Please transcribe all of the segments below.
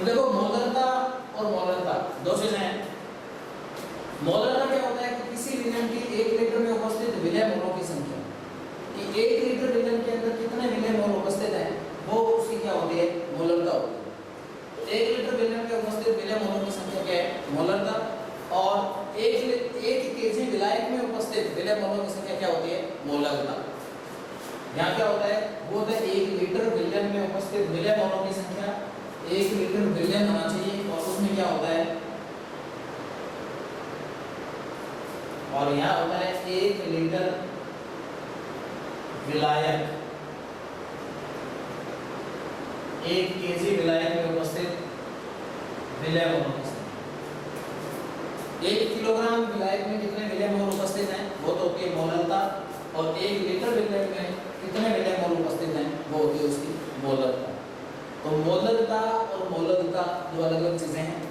तो देखो मोलरता और मोलरता दो चीजें हैं। मोलरता क्या होता है कि किसी विलयन की 1 लीटर में उपस्थित विलय मोलों की संख्या, कि 1 लीटर विलयन के अंदर कितने विलय मोल उपस्थित हैं वो उसकी क्या होती है, मोलरता होती है। तो 1 लीटर विलयन में उपस्थित विलय मोलों की संख्या क्या है, मोलरता। और 1 केजी विलायक में उपस्थित विलय मोलों की संख्या क्या होती है, मोलरता। यहाँ क्या होता है, वो होता है 1 लीटर विलयन में उपस्थित विलय मोलों की संख्या, 1 लीटर विलयन होना चाहिए और उसमें क्या होता है, और यहाँ होता है 1 लीटर विलायक, 1 केजी विलायक में उपस्थित विलय मोलों की संख्या। 1 किलोग्राम विलायक में कितने विलय मोल उपस्थित हैं वो तो होती है मोलरता, और 1 लीटर विलयक में कितने विलय मोल उपस्थित हैं वो होती है उसकी मोलरता। तो मोलरता और मोलरता दो अलग अलग चीजें हैं।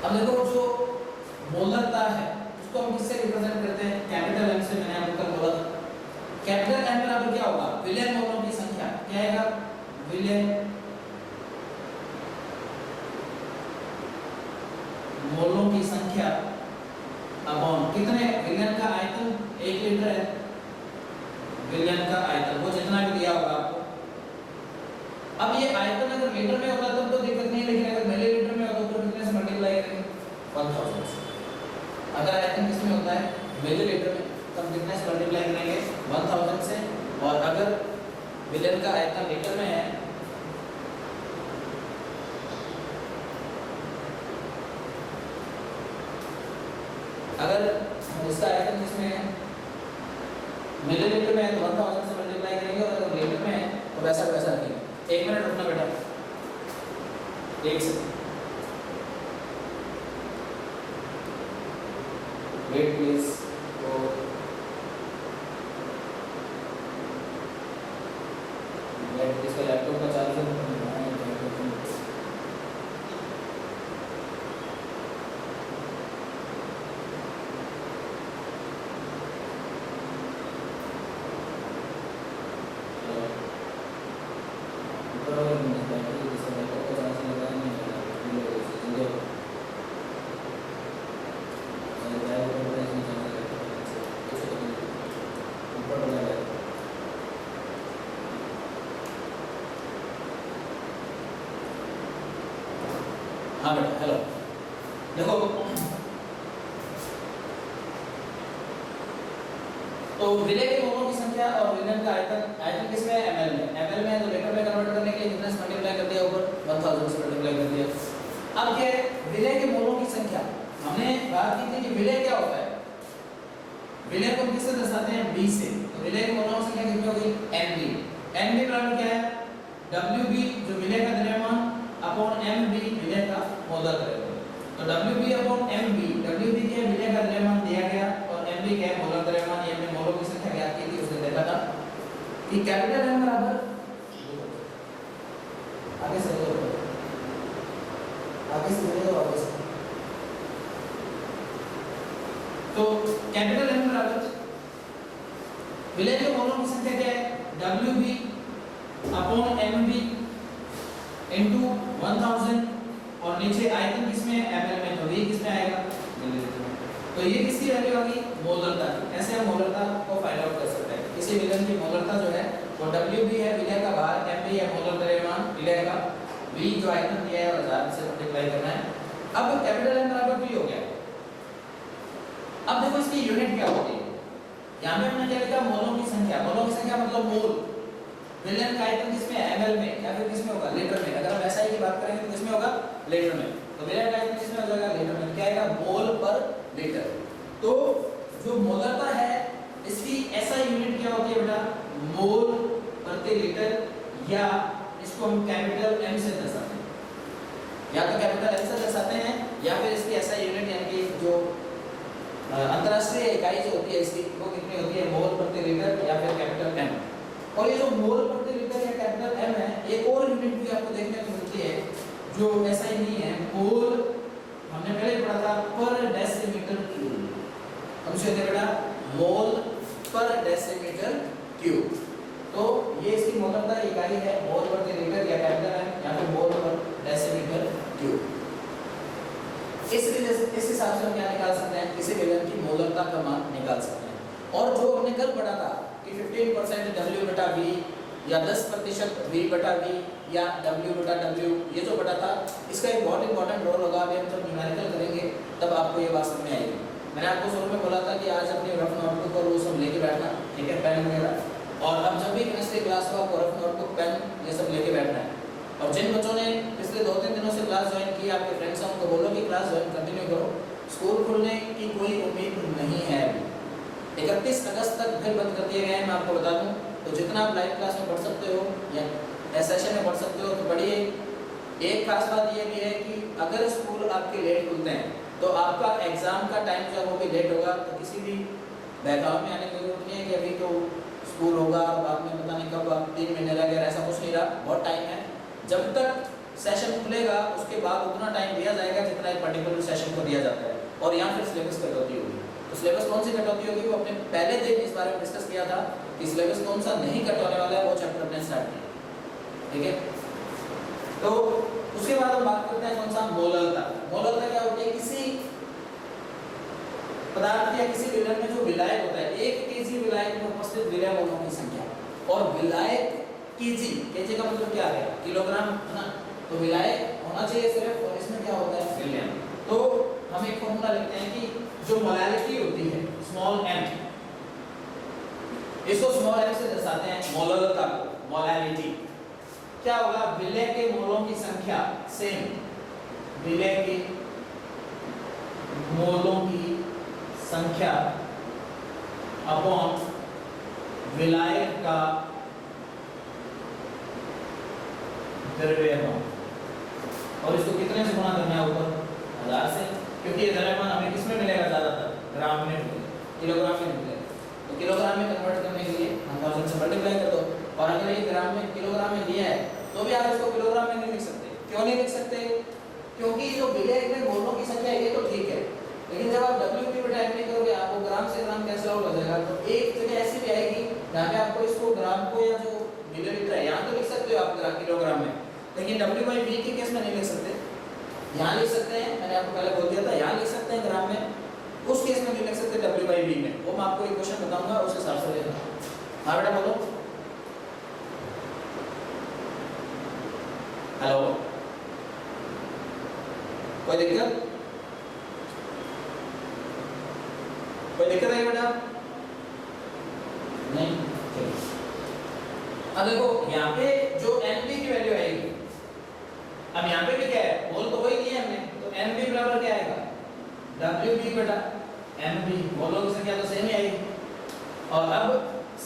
अब देखो जो मोलरता है उसको हम किससे रिप्रेजेंट करते हैं, कैपिटल एम से। मैंने आपको कल बोला था कैपिटल एम बराबर क्या होगा, विलय मोलों की संख्या क्या आएगा, विलय मोलों की संख्या अपॉन कितने, विलयन का आयतन 1 लीटर है, विलयन का आयतन वो जितना भी दिया होगा आपको। अब ये आयतन अगर लीटर में होता तब तो दिक्कत नहीं है, लेकिन अगर मिलीलीटर में होता तो कितने से मल्टीप्लाई करेंगे, 1000 से। अगर आयतन किस में होता है, मिलीलीटर में, तब कितने से मल्टीप्लाई करेंगे, 1000 से। और अगर विलयन का आयतन लीटर में है अगर इसका आयतन किसमें है, मिलीलीटर में है तो 1000 से मल्टीप्लाई करेंगे, और अगर लीटर में है तो वैसा वैसा रखेंगे। 1 मिनट रुकना बेटा, 1 सेकंड वेट प्लीज। तो इसका लैपटॉप का चार्ज हाँ बेटा हेलो। देखो तो विलय के मोलों की संख्या और विलयन का आयतन, आयतन किसमें है, ml में, ml में है तो लीटर में कन्वर्ट करने के लिए कितने से मल्टीप्लाई कर दिया, ऊपर 1000 से मल्टीप्लाई कर दिया। अब क्या है, विलय के मोलों की संख्या, हमने बात की थी कि विलय क्या होता है, विलय को किससे दर्शाते हैं, b से। तो विलय के मोलों की संख्या कितनी होगी, mb। mb बराबर क्या है, wb जो विलय का द्रव्यमान अपॉन mb विलय का मोलर द्रव्यमान। तो wb अपॉन mb, wb क्या है, विलय का द्रव्यमान दिया गया, और mb क्या है, मोलर द्रव्यमान। ये हमने मोलों की संख्या ज्ञात की थी, उसने देखा था कि कैपिटल M बराबर, आगे से तो कैपिटल M बराबर विलय के मोलों की संख्या क्या है, wb अपॉन mb इनटू 1000, और नीचे आयतन किसमें है, ml में, तो ये किसमें आएगा, मिलीलीटर में। तो ये किसकी वैल्यू आ गई, मोलरता की। ऐसे हम मोलरता को फाइंड आउट कर सकते हैं। किसी विलयन की मोलरता जो है वो wb है, विलय का भार, mb है मोलर द्रव्यमान विलय का, v जो आयतन दिया है 1000 से मल्टीप्लाई करना है। अब कैपिटल M बराबर v हो गया। अब देखो इसकी यूनिट क्या होती है, यहां पे हमने क्या लिखा, मोलों की संख्या। मोलों की संख्या मतलब मोल। विलयन का आयतन किसमें है, ml में, या फिर किसमें होगा, लीटर में। अगर हम SI की बात करेंगे तो किसमें होगा, लीटर में। तो विलयन का आयतन किसमें हो जाएगा, लीटर में। क्या आएगा, मोल पर लीटर। तो जो मोलरता है इसकी SI यूनिट क्या होती है बेटा, मोल प्रति लीटर, या इसको हम कैपिटल M से दर्शाते हैं, या तो कैपिटल M से दर्शाते हैं, या फिर इसकी SI यूनिट यानी कि जो अंतरराष्ट्रीय इकाई जो होती है इसकी, वो कितनी होती है, मोल प्रति लीटर या फिर कैपिटल M। और ये जो मोल प्रति लीटर या कैपिटल M है, एक और यूनिट भी आपको देखने को मिलती है जो SI नहीं है, मोल। हमने पहले पढ़ा था पर डेसीमीटर क्यूब। हम कहते बेटा मोल पर डेसीमीटर क्यूब। तो ये इसकी मोलरता इकाई है, मोल प्रति लीटर या कैपिटल M, या फिर मोल इस हिसाब से हम क्या निकाल सकते हैं, किसी विलेन की मोलरता का मान निकाल सकते हैं। और जो हमने कल पढ़ा था कि 15% W बटा V या 10% V बटा V या W बटा W, ये जो पढ़ा था इसका एक बहुत इंपॉर्टेंट रोल होगा। अभी हम जब न्यूमेरिकल करेंगे तब आपको ये बात समझ में आएगी। मैंने आपको शुरू में बोला था कि आज अपनी रफ नोटबुक और वो सब लेके बैठना, ठीक है, पेन वगैरह, और अब जब भी केमिस्ट्री क्लास हो आपको रफ नोटबुक, पेन ये सब लेके बैठना है। और जिन बच्चों ने पिछले 2-3 दिनों से क्लास ज्वाइन की, आपके फ्रेंड्स हैं, उनको बोलो कि क्लास ज्वाइन कंटिन्यू करो। स्कूल खुलने की कोई उम्मीद नहीं है अभी, 31 अगस्त तक फिर बंद कर दिए गए हैं, मैं आपको बता दूं। तो जितना आप लाइव क्लास में पढ़ सकते हो या सेशन में पढ़ सकते हो तो पढ़िए। एक खास बात ये भी है कि अगर स्कूल आपके लेट खुलते हैं तो आपका एग्जाम का टाइम जो है वो भी लेट होगा। तो किसी भी बहकाव में आने की जरूरत नहीं है कि अभी तो स्कूल होगा और बाद में पता नहीं कब, आप 3 महीने लगे, ऐसा कुछ नहीं रहा, बहुत टाइम है। जब तक सेशन खुलेगा उसके बाद उतना टाइम दिया जाएगा जितना एक पर्टिकुलर सेशन को दिया जाता है। और यहाँ फिर सिलेबस कटौती होगी। तो सिलेबस कौन सी कटौती होगी वो अपने पहले दिन इस बारे में डिस्कस किया था कि सिलेबस कौन सा नहीं कट होने वाला है, वो चैप्टर अपने स्टार्ट किया, ठीक है। तो उसके बाद हम बात करते हैं कौन सा, मोलरता। मोलरता क्या होती है, किसी पदार्थ या किसी विलयन में जो विलायक होता है, 1 केजी विलायक में उपस्थित विलयन मोलों की संख्या। और विलायक केजी, केजी का मतलब क्या है, किलोग्राम, है ना। तो विलायक होना चाहिए सिर्फ, और इसमें क्या होता है, विलयन। तो हम एक फॉर्मूला लिखते हैं कि जो मोलैलिटी होती है स्मॉल m, इसको स्मॉल m से दर्शाते हैं मोलरता को, मोलैलिटी। क्या होगा, विलय के मोलों की संख्या, सेम विलय के मोलों की संख्या अपॉन विलायक का द्रव्यमान। और इसको कितने से गुणा करना है, ऊपर 1000 से, क्योंकि ये द्रव्यमान हमें किसमें मिलेगा, ज्यादातर ग्राम में मिलेगा, किलोग्राम में मिलेगा। तो किलोग्राम में कन्वर्ट करने के लिए 1000 से मल्टीप्लाई कर दो। और अगर ये ग्राम में, किलोग्राम में दिया है तो भी आप इसको किलोग्राम में नहीं लिख सकते। क्यों नहीं लिख सकते, क्योंकि जो विलय में मोलों की संख्या ये तो ठीक है, लेकिन जब आप WP बटा M करोगे आपको ग्राम से ग्राम कैंसिल आउट हो जाएगा। तो एक जगह ऐसी भी आएगी जहाँ पे आपको इसको ग्राम को या जो मिलीलीटर है यहाँ तो लिख सकते हो आप किलोग्राम में, लेकिन W/V के केस में नहीं लिख सकते। यहाँ लिख सकते हैं, मैंने आपको पहले बोल दिया था, यहाँ लिख सकते हैं ग्राम में, उस केस में नहीं लिख सकते W/V में। वो मैं आपको एक क्वेश्चन बताऊंगा, उस हिसाब से लेना। हाँ बेटा बोलो। हेलो, कोई दिक्कत, कोई दिक्कत है बेटा? नहीं, चलिए। अब देखो यहाँ पे जो NB की वैल्यू आएगी, अब यहाँ पे भी क्या है, मोल तो वही लिया हमने, तो NB बराबर क्या आएगा, WB बटा MB, मोलों की संख्या तो सेम ही आएगी। और अब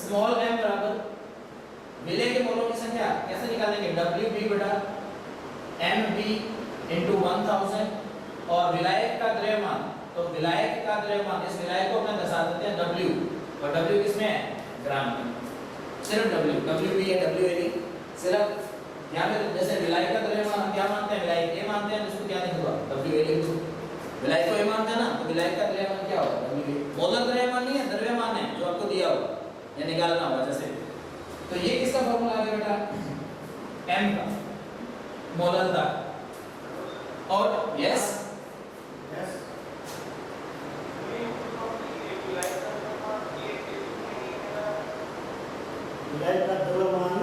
स्मॉल m बराबर विलय के मोलों की संख्या कैसे निकालेंगे, WB बटा MB into 1000, और विलायक का द्रव्यमान, तो विलायक का द्रव्यमान, इस विलायक को अपने दर्शा देते हैं W, और W किसमें है, ग्राम में, सिर्फ WB है, WA सिर्फ। यहाँ पे जैसे विलायक का द्रव्यमान हम क्या मानते हैं, विलायक A मानते हैं, तो इसको क्या लिखूंगा, WA लिख दो। विलायक को A मानते हैं ना, तो विलायक का द्रव्यमान क्या होगा, WA। मोलर द्रव्यमान नहीं है, द्रव्यमान है जो आपको दिया होगा या निकालना होगा जैसे। तो ये किसका फॉर्मूला आ गया बेटा, M का, मोलरता। और यस विलायक का द्रव्यमान,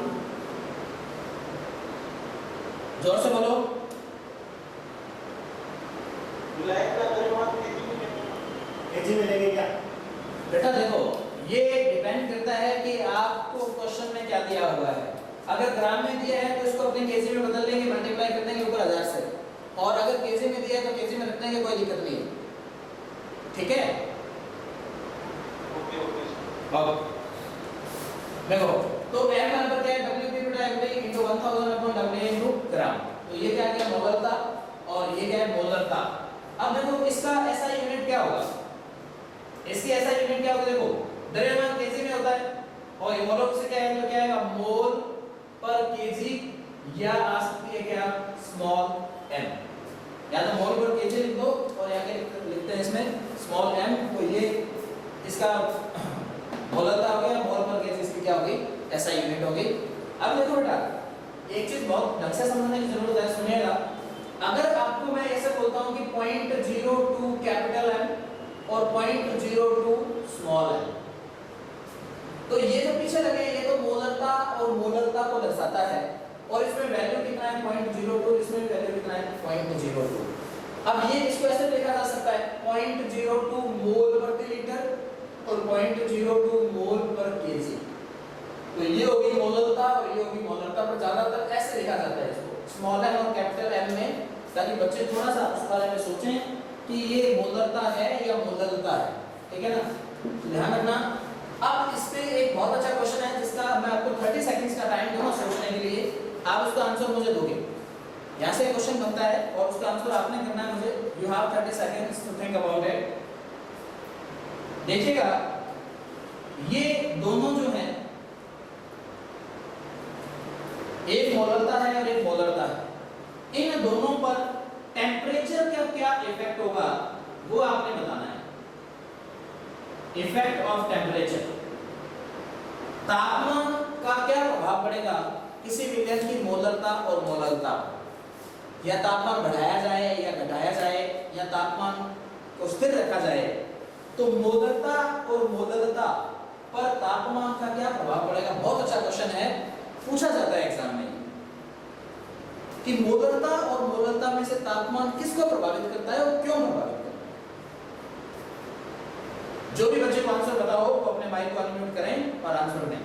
जोर से बोलो, विलायक का द्रव्यमान केजी में लेंगे क्या बेटा? देखो ये डिपेंड करता है कि आपको क्वेश्चन में क्या दिया हुआ है। अगर ग्राम में दिया है तो इसको अपने केजी में बदल लेंगे, मल्टीप्लाई कर देंगे ऊपर 1000 से, और अगर केजी में दिया है तो केजी में रख देंगे, कोई दिक्कत नहीं है, ठीक है। ओके देखो, तो m बराबर क्या है, WP बटा MB into 1000 upon WA into ग्राम। तो ये क्या है, मोलरता, और ये क्या है, मोलरता। अब देखो इसका SI यूनिट क्या होगा, इसकी SI यूनिट क्या होगा, देखो द्रव्यमान केजी में होता है, और ये मोलों से क्या है, तो क्या आएगा, मोल पर केजी, या आ सकती है क्या, स्मॉल m, या तो मोल पर केजी लिख दो और यहाँ के लिखते हैं इसमें स्मॉल m। तो ये इसका मोलरता हो गया, मोल पर केजी इसकी क्या होगी, SI यूनिट होगी। अब देखो बेटा एक चीज बहुत ढंग से समझने की जरूरत है, सुनिएगा। अगर आपको मैं ऐसे बोलता हूं कि 0.02 कैपिटल M और 0.02 स्मॉल m, तो ये जो पीछे लगे ये तो मोलरता और मोलरता को दर्शाता है, और इसमें वैल्यू कितना है 0.02, इसमें वैल्यू कितना है 0.02। अब ये इसको ऐसे लिखा जा सकता है 0.02 मोल प्रति लीटर और 0.02 मोल पर केजी। तो ये होगी मोलरता और ये होगी मोलरता, पर ज्यादातर ऐसे लिखा जाता है इसको स्मॉल m और कैपिटल M में, ताकि बच्चे थोड़ा सा उस बारे में सोचें कि ये मोलरता है या मोलरता है, ठीक है ना, ध्यान रखना। अब इस पे एक बहुत अच्छा क्वेश्चन है जिसका मैं आपको 30 सेकंड्स का टाइम दूंगा सोचने के लिए, आप उसका आंसर मुझे दोगे। यहाँ से क्वेश्चन बनता है और उसका आंसर आपने करना है मुझे। You have 30 seconds to think about it. देखिएगा ये दोनों जो हैं, एक मोलरता है और एक मोलरता है, इन दोनों पर टेम्परेचर का क्या इफेक्ट होगा वो आपने बताना है। इफेक्ट ऑफ टेम्परेचर, तापमान का क्या प्रभाव पड़ेगा किसी विलयन की मोलरता और मोलरता, या तापमान बढ़ाया जाए या घटाया जाए या तापमान को स्थिर रखा जाए, तो मोलरता और मोलरता पर तापमान का क्या प्रभाव पड़ेगा। बहुत अच्छा क्वेश्चन है, पूछा जाता है एग्जाम में कि मोलरता और मोलरता में से तापमान किसको प्रभावित करता है और क्यों प्रभावित करता है। जो भी बच्चे को आंसर बताओ वो अपने माइक को अनम्यूट करें और आंसर दें।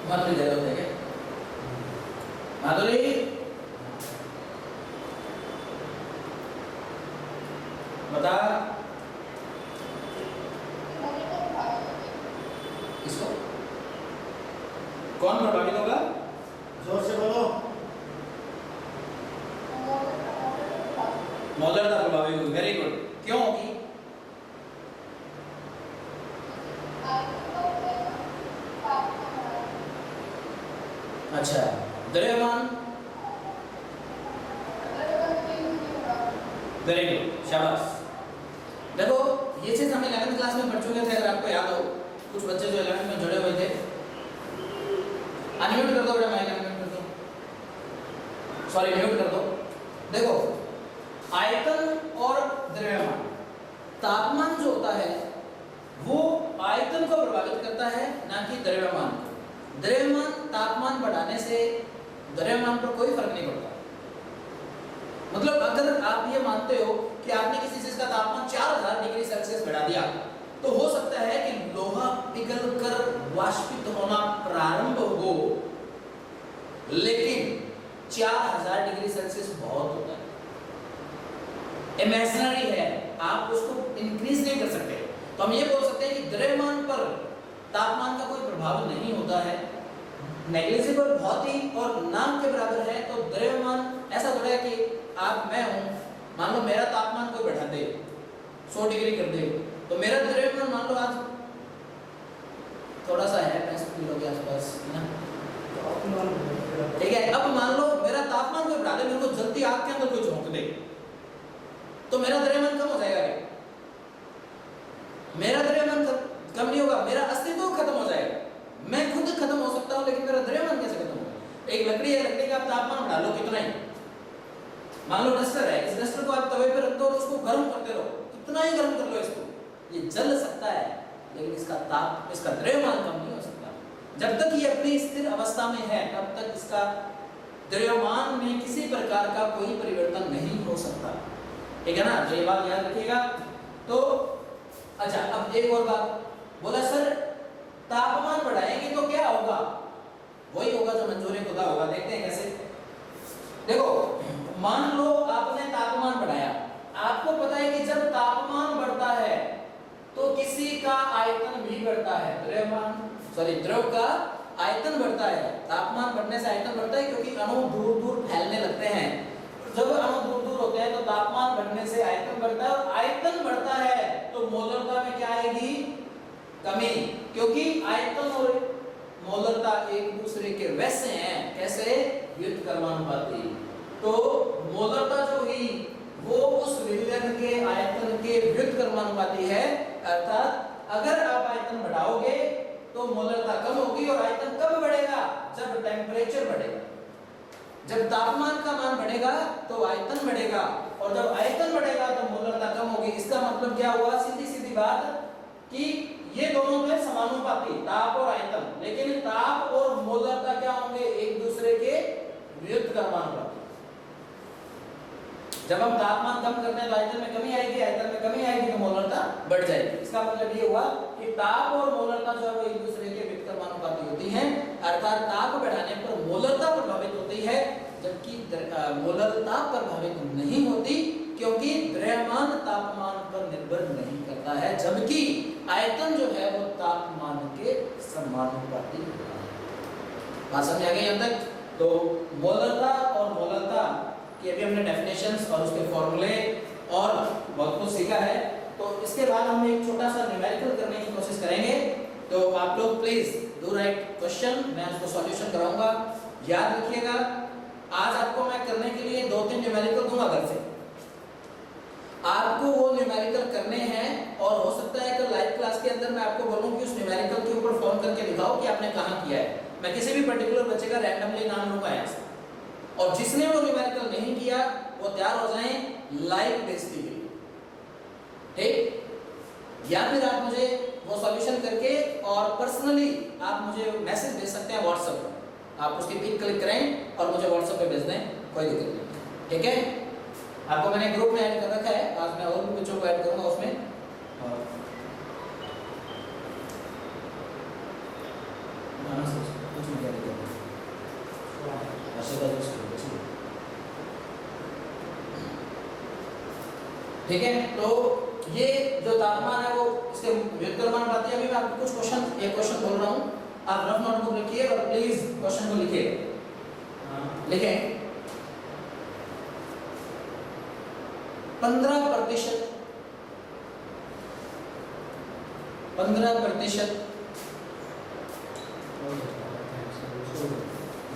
माधुरी दे दो, ठीक है माधुरी, बता इसको कौन प्रभावित होगा, जोर से बोलो। मोलरता प्रभावित होगी। वेरी गुड, क्यों होगी? अच्छा, द्रव्यमान, वेरी गुड, शाबाश। देखो ये चीज हमें 11वीं क्लास में पढ़ चुके थे, अगर आपको याद हो। कुछ बच्चे जो 11वीं में जुड़े हुए थे, अनम्यूट कर दो बेटा, माइक अनम्यूट कर दो, सॉरी म्यूट कर दो। देखो आयतन और द्रव्यमान, तापमान जो होता है वो आयतन को प्रभावित करता है, ना कि द्रव्यमान को। द्रव्यमान तापमान बढ़ाने से द्रव्यमान पर कोई फर्क नहीं पड़ता। मतलब अगर आप ये मानते हो कि आपने किसी चीज का तापमान 4000 डिग्री सेल्सियस बढ़ा दिया, तो हो सकता है कि लोहा पिघलकर वाष्पित होना प्रारंभ हो, लेकिन 4000 डिग्री सेल्सियस बहुत होता है, इमेजिनरी है, आप उसको इंक्रीज नहीं कर सकते। तो हम ये बोल सकते हैं कि द्रव्यमान पर तापमान का कोई प्रभाव नहीं होता है, नेग्लिजिबल, बहुत ही और नाम के बराबर है। तो द्रव्यमान ऐसा थोड़ा है कि आप, मैं हूं, मान लो मेरा तापमान कोई बढ़ा दे 100 डिग्री कर दे, तो मेरा द्रव्यमान मान लो आज थोड़ा सा है 65 किलो के आसपास, है ना, ठीक है। अब मान लो मेरा तापमान कोई बढ़ा दे, मेरे को जल्दी आग के अंदर कोई झोंक दे, तो मेरा द्रव्यमान कम हो जाएगा क्या? मेरा द्रव्यमान कम नहीं होगा, मेरा अस्तित्व खत्म हो जाएगा। मैं खुद खत्म हो सकता हूं, लेकिन मेरा द्रव्यमान कैसे खत्म होगा? एक लकड़ी है, लकड़ी का आप तापमान बढ़ा लो कितना ही, मान लो डस्टर है, इस डस्टर को आप तवे पे रख दो और उसको गर्म करते रहो, कितना ही गर्म कर लो इसको, ये जल सकता है, लेकिन इसका द्रव्यमान कम नहीं हो सकता। जब तक ये अपनी स्थिर अवस्था में है, तब तक इसका द्रव्यमान में किसी प्रकार का कोई परिवर्तन नहीं हो सकता, ठीक है ना। तो ये बात याद रखिएगा। तो अच्छा, अब एक और बात बोला, सर तापमान बढ़ाएंगे तो क्या होगा? वही होगा जो मंजूरी खुदा होगा। देखते हैं कैसे। देखो मान लो आपने तापमान बढ़ाया, आपको पता है कि जब तापमान बढ़ता है तो किसी का आयतन भी बढ़ता है, द्रव का आयतन बढ़ता है। तापमान बढ़ने से आयतन बढ़ता है क्योंकि अणु दूर दूर फैलने लगते हैं। जब अणु दूर दूर होते हैं तो तापमान बढ़ने से आयतन बढ़ता है, और आयतन बढ़ता है तो मोलरता में क्या आएगी? कमी, क्योंकि आयतन और मोलरता एक दूसरे के वैसे हैं, कैसे? व्युत्क्रमानुपाती। तो मोलरता जो हुई वो उस उस विलयन के आयतन के व्युत्क्रमानुपाती है, अर्थात अगर आप आयतन बढ़ाओगे तो मोलरता कम होगी। और आयतन कब बढ़ेगा? जब टेम्परेचर बढ़ेगा। जब तापमान का मान बढ़ेगा तो आयतन बढ़ेगा, और जब आयतन बढ़ेगा तो मोलरता कम होगी। इसका मतलब क्या हुआ? सीधी सीधी बात कि ये दोनों में समानुपाती, ताप और आयतन, लेकिन ताप और मोलरता क्या होंगे? एक दूसरे के व्युत्क्रमानुपाती। जब हम तापमान कम करते हैं तो आयतन में कमी आएगी, आयतन में कमी आएगी तो मोलरता बढ़ जाएगी। इसका मतलब ये हुआ कि ताप और मोलरता जो है वो एक दूसरे के व्युत्क्रमानुपाती होती हैं, अर्थात ताप बढ़ाने पर मोलरता प्रभावित होती है, जबकि मोलरता प्रभावित नहीं होती, क्योंकि द्रव्यमान तापमान पर निर्भर नहीं करता है, जबकि आयतन जो है वो तापमान के समानुपाती होता है। बात समझ आ गई अब तक? तो मोलरता और मोलरता कि अभी हमने डेफिनेशंस और उसके फॉर्मूले और बहुत कुछ सीखा है। तो इसके बाद हम एक छोटा सा न्यूमेरिकल करने की कोशिश करेंगे। तो आप लोग प्लीज डू राइट क्वेश्चन, मैं उसको सॉल्यूशन कराऊंगा। याद रखिएगा, आज आपको मैं करने के लिए 2-3 न्यूमेरिकल दूंगा घर से। आपको वो न्यूमेरिकल करने हैं, और हो सकता है कि लाइव क्लास के अंदर मैं आपको बोलूं कि उस न्यूमेरिकल के ऊपर फोन करके दिखाओ कि आपने कहां किया है। मैं किसी भी पर्टिकुलर बच्चे का रैंडमली नाम लूंगा यहाँ से, और जिसने वो न्यूमेरिकल नहीं किया वो तैयार हो जाएं लाइव बेस्ड के लिए, ठीक? या फिर आप मुझे वो सॉल्यूशन करके और पर्सनली आप मुझे मैसेज भेज सकते हैं व्हाट्सएप पर। आप उसकी पिक क्लिक करें और मुझे व्हाट्सएप पे भेज दें, कोई दिक्कत नहीं, ठीक है? आपको मैंने ग्रुप में ऐड कर रखा है, आज मैं और भी बच्चों को ऐड करूंगा उसमें। कुछ नहीं करेंगे, ठीक है? तो ये जो तापमान है वो इसके व्युत्क्रमानुपाती है। अभी मैं आपको कुछ क्वेश्चन, एक क्वेश्चन बोल रहा हूँ, आप रफ नोटबुक लिखिए और प्लीज क्वेश्चन को लिखिए। लिखें 15%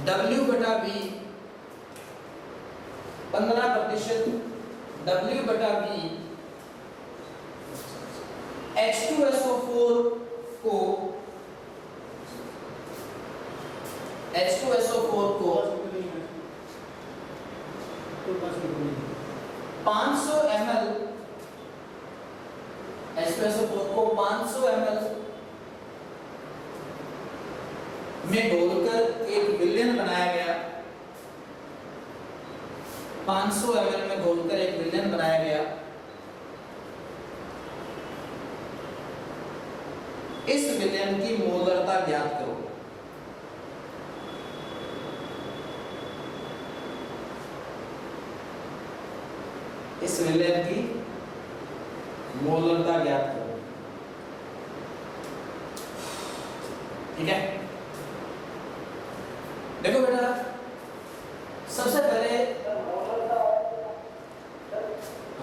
W बटा V, 15% W बटा V H2SO4 को 500 ml H2SO4 को 500 ml में घोलकर एक विलयन बनाया गया। 500 ml में घोलकर एक विलयन बनाया गया। इस विलयन की मोलरता ज्ञात करो। इस विलयन की मोलरता ज्ञात करो, ठीक है? देखो बेटा, सबसे पहले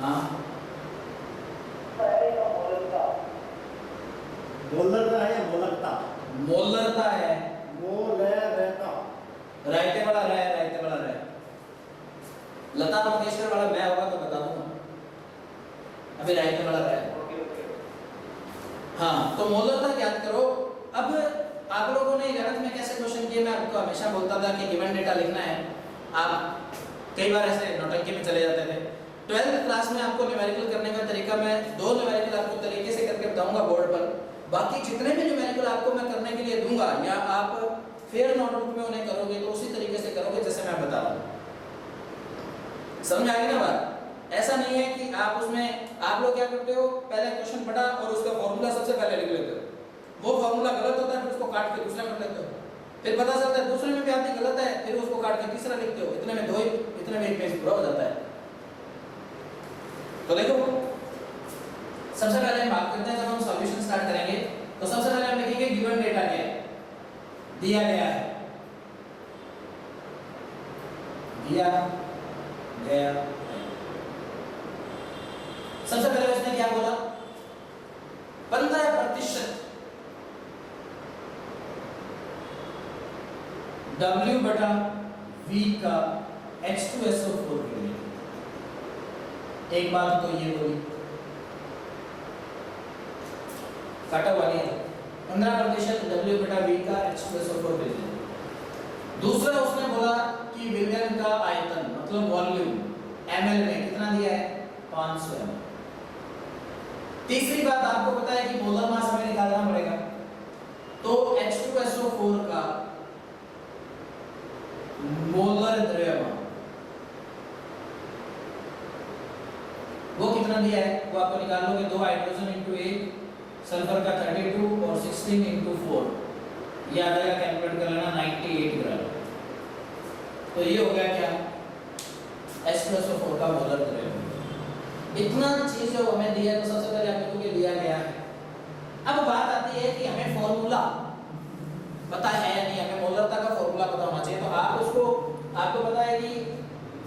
हाँ मोलरता है या मोलरता? मोलरता है। मोलरता, रायते वाला रह, रायते वाला रह, लता मंगेशकर वाला मैं होगा तो बता दूंगा, अभी रायते वाला रह। हाँ, तो मोलरता ज्ञात करो। अब आप लोगों ने 11th में कैसे क्वेश्चन किए? मैं आपको हमेशा बोलता था कि गिवन डेटा लिखना है। आप कई बार ऐसे नौटंकी में चले जाते थे। 12th क्लास में आपको न्यूमेरिकल करने का तरीका मैं 2 न्यूमेरिकल आपको तरीके से करके बताऊंगा बोर्ड पर। बाकी जितने भी न्यूमेरिकल आपको मैं करने के लिए दूंगा, या आप फेयर नोटबुक में उन्हें करोगे तो उसी तरीके से करोगे जैसे मैं बता रहा हूँ। समझ आ गई ना बात? ऐसा नहीं है कि आप उसमें आप लोग क्या करते हो, पहले क्वेश्चन पढ़ा और उसका फॉर्मूला सबसे पहले लिख लेते हो। वो फॉर्मूला गलत होता है, फिर उसको काट के दूसरा कर लेते हो। फिर पता चलता है दूसरे में भी आपकी गलत है, फिर उसको काट के तीसरा लिखते हो। इतने में 2, इतने में 1 पेज पूरा हो जाता है। तो देखो, सबसे पहले हम बात करते हैं, जब हम सॉल्यूशन स्टार्ट करेंगे तो सबसे पहले हम लिखेंगे गिवन डेटा क्या है, दिया गया है, दिया गया। सबसे पहले उसने क्या बोला? 15% W बटा V का H2SO4 के लिए एक बात तो ये बोली काटा वाली है 15% W बटा V का H2SO4 भेजना। दूसरा उसने बोला कि विलयन का आयतन मतलब वॉल्यूम ml में कितना दिया है 500 ml। तीसरी बात आपको पता है कि मोलर मास हमें निकालना पड़ेगा, तो H2SO4 का मोलर द्रव्यमान वो कितना दिया है वो आपको निकाल लोगे। 2 हाइड्रोजन इंटू 1 सल्फर का 32 और 16 इंटू 4 ये आ जाएगा, कैलकुलेट कर लेना 98 ग्राम। तो ये हो गया क्या H2SO4 का मोलर द्रव्यमान। इतना चीज जो हमें दिया है तो सबसे पहले आपको ये दिया गया है। अब बात आती है कि हमें फॉर्मूला पता है या नहीं, हमें मोलरता का फॉर्मूला पता होना चाहिए। तो आप उसको आपको पता है कि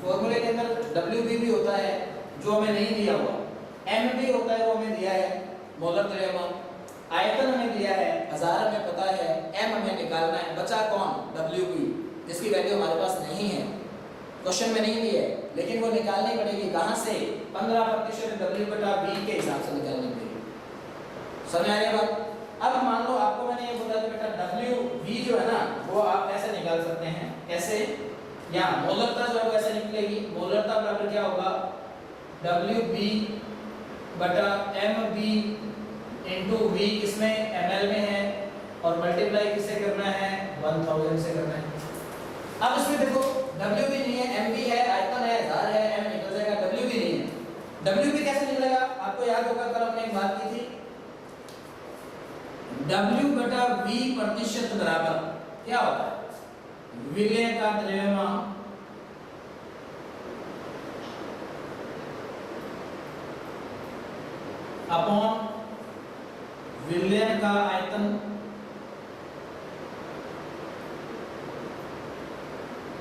फॉर्मूले के अंदर WB भी होता है जो हमें नहीं दिया हुआ, M भी होता है वो हमें दिया है मोलर द्रव्यमान, आयतन हमें दिया है 1000 हमें पता है, M हमें निकालना है। बचा कौन WB जिसकी वैल्यू हमारे पास नहीं है, क्वेश्चन में नहीं दी है, लेकिन वो निकालनी पड़ेगी कहां से 15% W बटा V के हिसाब से निकालनी पड़ेगी। समझ आ रही है बात। अब मान लो आपको मैंने ये बोला कि बेटा WV जो है ना वो आप ऐसे निकाल सकते हैं, कैसे या मोलरता जो है वो ऐसे निकलेगी। मोलरता बराबर क्या होगा WB बटा MB इंटू V किसमें ml में है और मल्टीप्लाई किससे करना है 1000 से करना है। अब इसमें देखो WB नहीं है, MB है, आयतन है 1000 है, M निकल जाएगा, WB नहीं है। WB कैसे निकलेगा आपको याद होगा कल हमने एक बात की थी, W बटा V प्रतिशत बराबर क्या होता है विलय का द्रव्यमान अपॉन विलयन का आयतन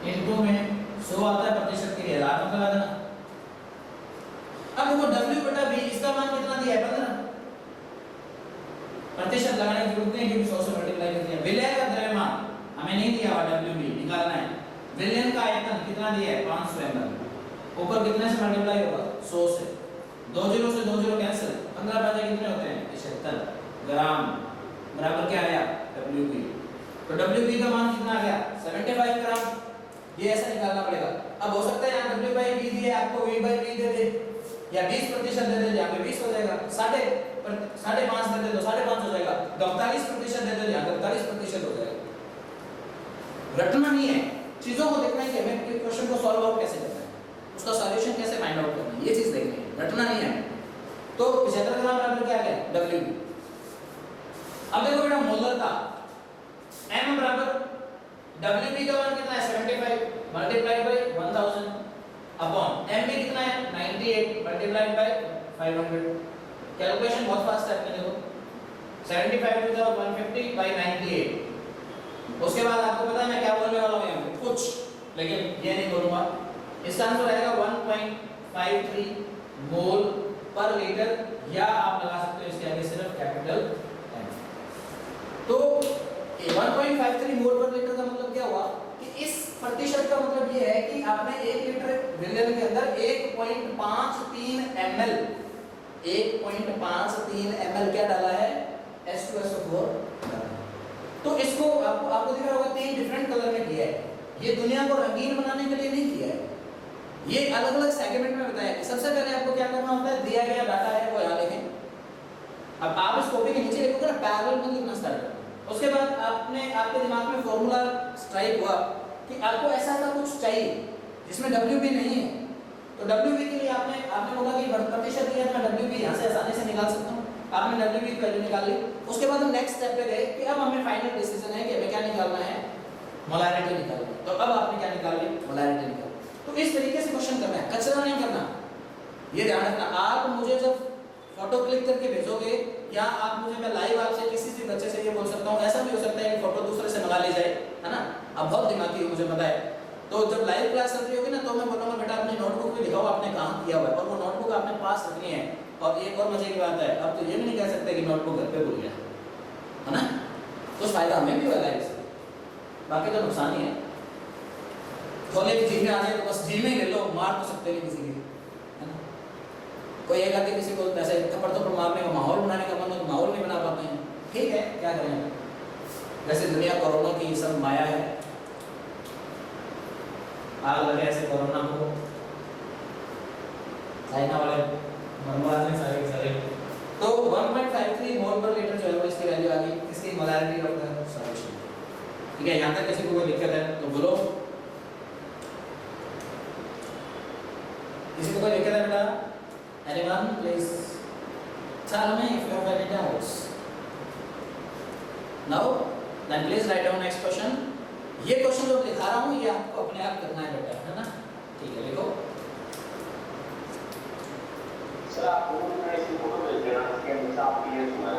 इनटू में 100 आता है प्रतिशत के लिए 1000 मतलब आ जाना। अब देखो W बटा V इसका मान कितना दिया है 15 प्रतिशत लगाने की जरूरत नहीं क्योंकि 100 से मल्टीप्लाई कर दिया। विलय का द्रव्यमान हमें नहीं दिया हुआ WB निकालना है। विलयन का आयतन कितना दिया है 500 ml, ऊपर कितने से मल्टीप्लाई होगा 100 से, 2 0 से 2 0 कैंसिल, 15 बचे कितने होते हैं 75 ग्राम बराबर क्या आया WB। तो WB का मान कितना आ गया 75 ग्राम। ये ऐसा निकालना पड़ेगा। अब हो सकता है यहाँ W/V दिए आपको V/V दे दे या 20% दे दे, यहाँ पे 20 हो जाएगा, 5.5 दे दे तो 5.5 हो जाएगा, 42% दे दे यहाँ 42% हो जाएगा। रटना नहीं है, चीजों को देखना है कि हमें क्वेश्चन को सॉल्व आउट कैसे करना है, उसका सॉल्यूशन कैसे फाइंड आउट करना है, ये चीज देखनी है, रटना नहीं है। तो 75 ग्राम बराबर क्या है WB। अब देखो बेटा मोलरता M बराबर WB का मान कितना है 75 मल्टीप्लाइड बाय 1000 अपॉन MB कितना है 98 मल्टीप्लाइड बाय 500। कैलकुलेशन बहुत फास्ट है अपने देखो 75 टू द 150 बाय 98। उसके बाद आपको पता है मैं क्या बोलने वाला हूं यहाँ पे कुछ, लेकिन ये नहीं बोलूंगा। इसका आंसर आएगा 1.53 मोल पर लीटर, या आप लगा सकते हो इसके आगे सिर्फ कैपिटल M। तो 1.53 मोल पर लीटर का मतलब क्या हुआ कि इस प्रतिशत का मतलब ये है कि आपने 1 लीटर विलयन के अंदर 1.53 ml 1.53 ml क्या डाला है H2SO4 डाला है। तो इसको आपको दिख रहा होगा 3 डिफरेंट कलर में किया है। ये दुनिया को रंगीन बनाने के लिए नहीं किया है, ये अलग अलग सेगमेंट में बताया है। सबसे पहले आपको क्या करना होता है, दिया गया डाटा है वो यहाँ लिखें। अब आप इस कॉपी के नीचे लिखोगे ना पैरेलल में लिखना स्टार्ट करें। उसके बाद आपके दिमाग में फॉर्मूला स्ट्राइक हुआ कि आपको ऐसा कुछ चाहिए जिसमें WB नहीं है। तो WB के लिए आपने बोला कि प्रतिशत दिया मैं WB यहाँ से आसानी से निकाल सकता हूँ। आपने WB की वैल्यू निकाल ली। उसके बाद हम नेक्स्ट स्टेप पे गए कि अब हमें फाइनल डिसीजन है कि हमें क्या निकालना है, मोलैरिटी निकालना है। तो अब आपने क्या निकाल ली, मोलैरिटी निकाल। तो इस तरीके से क्वेश्चन करना है, कचरा नहीं करना, ये ध्यान रखना। आप मुझे जब फोटो क्लिक करके भेजोगे या आप मुझे मैं लाइव आपसे किसी भी बच्चे से ये बोल सकता हूँ, ऐसा भी हो सकता है कि फोटो दूसरे से मंगा ली जाए, है ना। अब बहुत दिमागी हो मुझे पता है। तो जब लाइव क्लास चल रही होगी ना तो मैं बोलूँगा बेटा अपनी नोटबुक में लिखाओ आपने कहाँ किया हुआ है, और वो नोटबुक आपने पास रखनी है। और एक और मजे की बात है, अब तो ये भी नहीं कह सकते कि नोटबुक घर पे भूल गया, है ना। कुछ फायदा हमें भी होगा इससे, बाकी तो नुकसान ही है। खोले की झील में आ जाए तो बस झील में ही ले लो, मार तो सकते नहीं किसी की, है ना। कोई एक आके किसी को ऐसे थप्पड़ थप्पड़ मारने का माहौल बनाने का मन हो तो माहौल नहीं बना पाते हैं। ठीक है, क्या करें, वैसे दुनिया कोरोना की सब माया है, आग लगे ऐसे कोरोना को, चाइना वाले मरवा दें सारे के सारे। तो 1.53 मोल पर लीटर जो है वो इसकी वैल्यू आ गई, इसकी मोलैरिटी ऑफ द सॉल्यूशन। ठीक है, यहाँ तक किसी को कोई दिक्कत है तो बोलो, किसी को कोई दिक्कत है बेटा? Anyone please tell me if you have any doubts. Now then please write down next question. ये क्वेश्चन जो लिखा रहा हूँ ये आपको अपने आप करना है बेटा, है ना? ठीक है, लिखो। सर आपको ऐसी फोटो भेज देना इसके अंदर आपकी ये सुनाई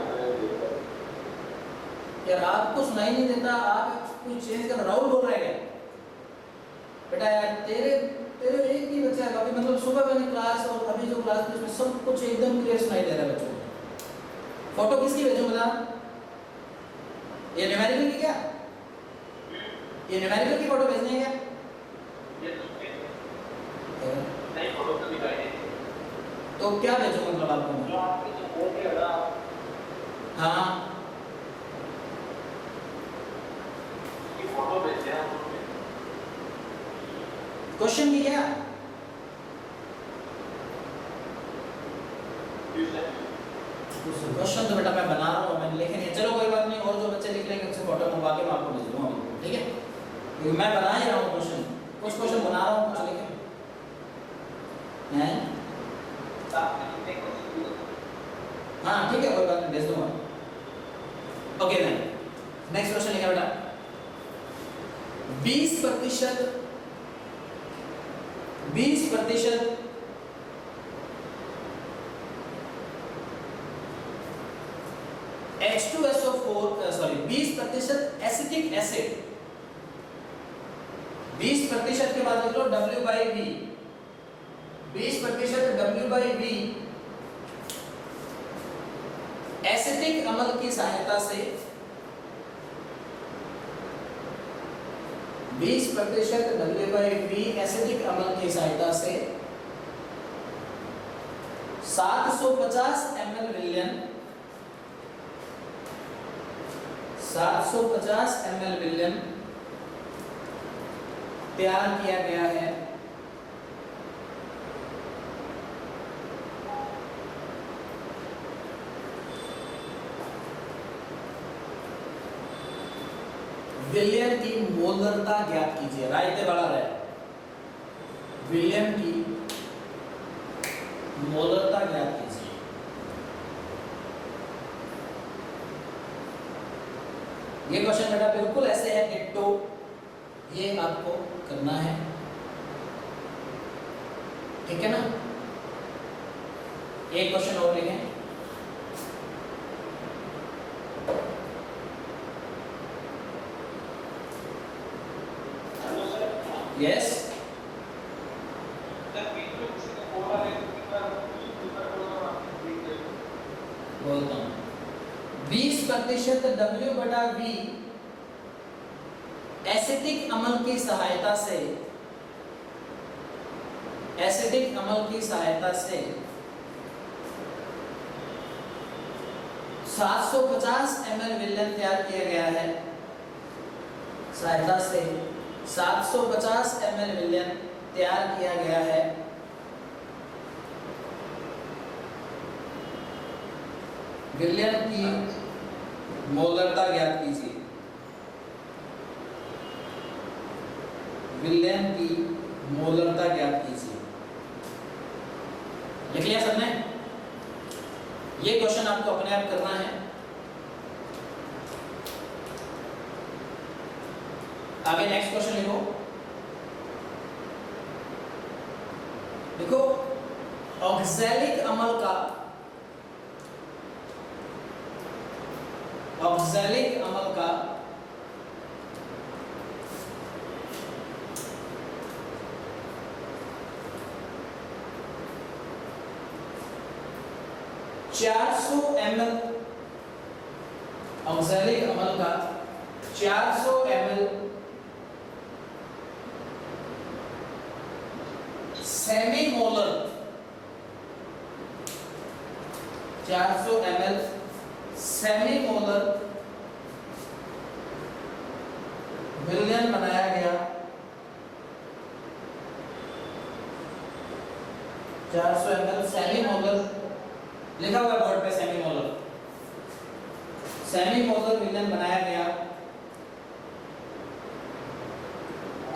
यार आपको सुनाई नहीं देता, आप कुछ चेंज कर। राहुल बोल रहे हैं बेटा यार, तेरे एक ही बच्चा है अभी, मतलब सुबह वाली क्लास और अभी जो क्लास में उसमें सब कुछ एकदम क्लियर सुनाई दे रहा है बच्चों को। फोटो किसकी भेजूं बता? ये न्यूमेरिकल की क्या? ये न्यूमेरिकल की फोटो भेजनी है क्या? नहीं फोटो तो दिखाई दे। तो क्या भेजूं मतलब आपको? जो आपकी जो फोटो है ना, हाँ ये फोटो भेज देना। क्वेश्चन की क्या? क्वेश्चन तो बेटा मैं बना रहा हूँ, मैंने लिखे नहीं। चलो कोई बात नहीं, और जो बच्चे लिख लेंगे उनसे फोटो मंगवा के मैं आपको भेज दूंगा, ठीक है? क्योंकि मैं बना ही रहा हूँ क्वेश्चन, कुछ क्वेश्चन बना रहा हूँ, कुछ लिखे हैं। हाँ ठीक है, कोई बात नहीं, भेज दूंगा। ओके देन नेक्स्ट क्वेश्चन लिखा बेटा, 20% H2SO4 सॉरी 20% एसिटिक एसिड, 20% के बाद लिख लो W/V, 20% W/V एसिटिक अम्ल की सहायता से 20% W/V एसिटिक अम्ल की सहायता से 750 ml विलयन 750 ml विलयन तैयार किया गया है। विलयन की मोलरता ज्ञात कीजिए। राइते बड़ा रहे, विलयन की मोलरता ज्ञात कीजिए। ये क्वेश्चन बेटा बिल्कुल ऐसे है डिट्टो, ये आपको करना है, ठीक है ना? एक क्वेश्चन और लिखें। यस बोलता हूँ, 20% W/V एसिटिक अम्ल की सहायता से 750 ml विलयन तैयार किया गया है। सहायता से 750 ml विलयन तैयार किया गया है। विलयन की मोलरता ज्ञात कीजिए। विलयन की मोलरता ज्ञात कीजिए। लिख लिया सबने? ये क्वेश्चन आपको अपने आप करना है। आगे नेक्स्ट क्वेश्चन लिखो। देखो ऑक्सैलिक अम्ल का 400 ml ऑक्सैलिक अम्ल का 400 ml semi molar 400 ml semi molar विलयन बनाया गया। 400 ml सेमी मोलर लिखा हुआ है बोर्ड पे, सेमी मोलर विलयन बनाया गया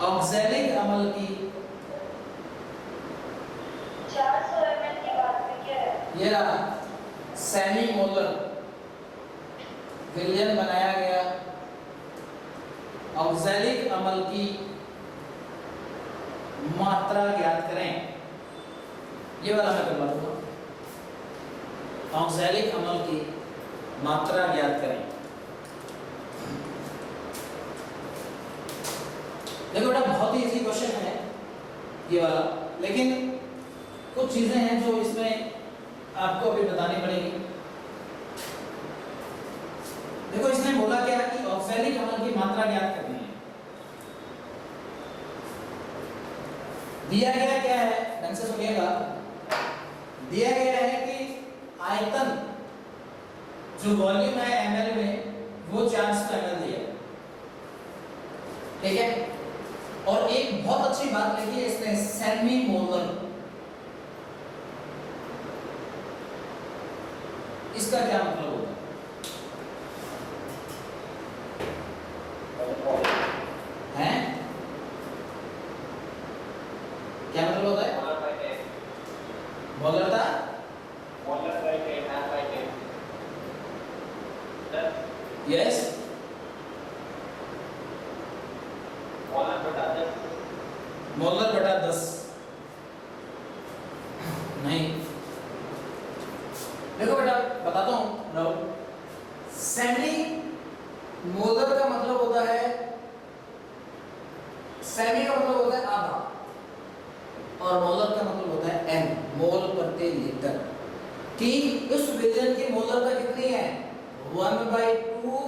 ऑक्सैलिक अम्ल की 400 ml की बात में क्या है? ये रहा सेमी मोलर विलयन बनाया गया ऑक्सैलिक अम्ल की मात्रा ज्ञात करें। ये वाला मैं करवा दूंगा, ऑक्सैलिक अम्ल की मात्रा ज्ञात करें। देखो बेटा बहुत ही इजी क्वेश्चन है ये वाला, लेकिन कुछ चीजें हैं जो इसमें आपको अभी बतानी पड़ेगी। देखो इसने बोला क्या कि ऑक्सैलिक अम्ल की मात्रा ज्ञात करनी है। दिया गया क्या है, ढंग से सुनिएगा। दिया गया है कि आयतन जो वॉल्यूम है ml में वो 400 ml दिया है, ठीक है। और एक बहुत अच्छी बात लिखी है इसने, सेमी मोलर। इसका क्या मतलब होता है? क्या मतलब होता है? मोलरता यस, मोलर बटा 10 नहीं। देखो बेटा बताता हूं राहुल, सेमी मोलर का मतलब होता है, सेमी का मतलब होता है आधा, और मोलर का मतलब होता है एम, मोल प्रति लीटर। कि उस विलयन की मोलरता कितनी है? 1/2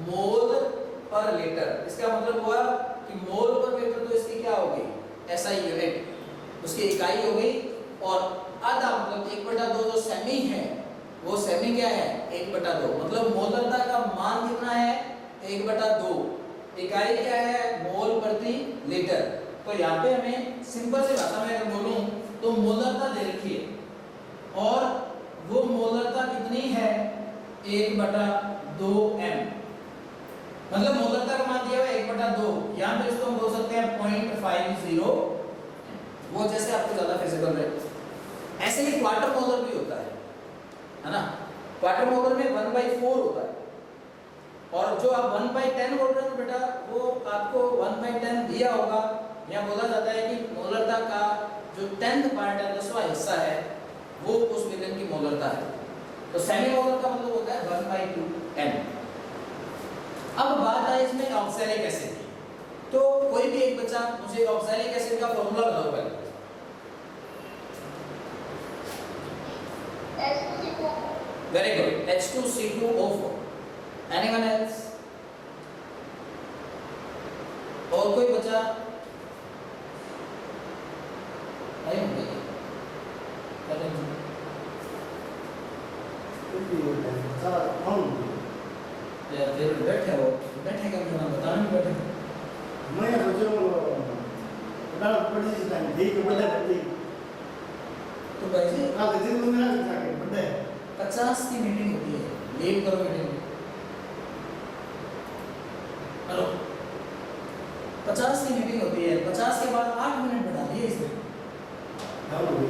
मोल पर लीटर। इसका मतलब हुआ कि मोल पर लीटर तो इसकी क्या होगी, ऐसा यूनिट, उसकी इकाई हो गई। और आधा मतलब 1/2 जो सेमी है वो सेमी क्या है, 1/2। मतलब मोलरता का मान कितना है, 1/2। इकाई क्या है, मोल प्रति लीटर। तो यहाँ पे हमें सिंपल सी भाषा में अगर बोलूं तो मोलरता दे रखी है, और वो मोलरता कितनी है, 1/2 m। मतलब मोलरता का मान दिया हुआ है 1/2। यहाँ पे इसको हम बोल सकते हैं 0.50, वो जैसे आपको ज्यादा फिजिकल रहे। ऐसे ही क्वार्टर मोलर भी होता है ना। क्वार्टर मोलर में 1/4 होता है, और जो आप 1/10 बोल रहे हो बेटा, वो आपको 1/10 दिया होगा। यहाँ बोला जाता है कि मोलरता का जो 10th पार्ट है, 10वां हिस्सा है, वो उस विलयन की मोलरता है। तो सेमी मोलर का मतलब होता है 1/2 m। अब बात है इसमें ऑक्सैलिक एसिड की। तो कोई भी एक बच्चा मुझे ऑक्सैलिक एसिड का फॉर्मूला बताओ पहले। Very good, H2C2O4। Anyone else? और कोई बच्चा? नहीं होंगे यार, फिर बैठे हो, बैठे क्या करना, बताना नहीं बैठे। मैं सोचो बड़ा बड़ी चीज है, ठीक है, बड़ा है। तो भाई जी आप दिन में मेरा जाके बड़ा है। 50 की मीटिंग होती है, लीव करो मीटिंग। हेलो, 50 की मीटिंग होती है, 50 के बाद 8 मिनट बढ़ा दिए इसने। हाँ भाई, मैं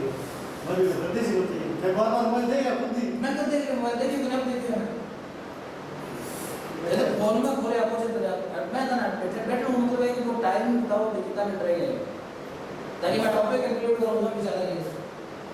बड़ी सी होती है। मैं बार-बार मोबाइल देगा खुद ही। मैं कब देख मोबाइल देखी, दुनिया में देखी है। मेरे फोन में खोले अपोजिट पे जाकर मैं था ना बैठे हूँ, मतलब है कि वो टाइम बताओ कितना मिनट रह गए, ताकि मैं टॉपिक कंक्लूड करूँ, उसमें भी ज़्यादा नहीं।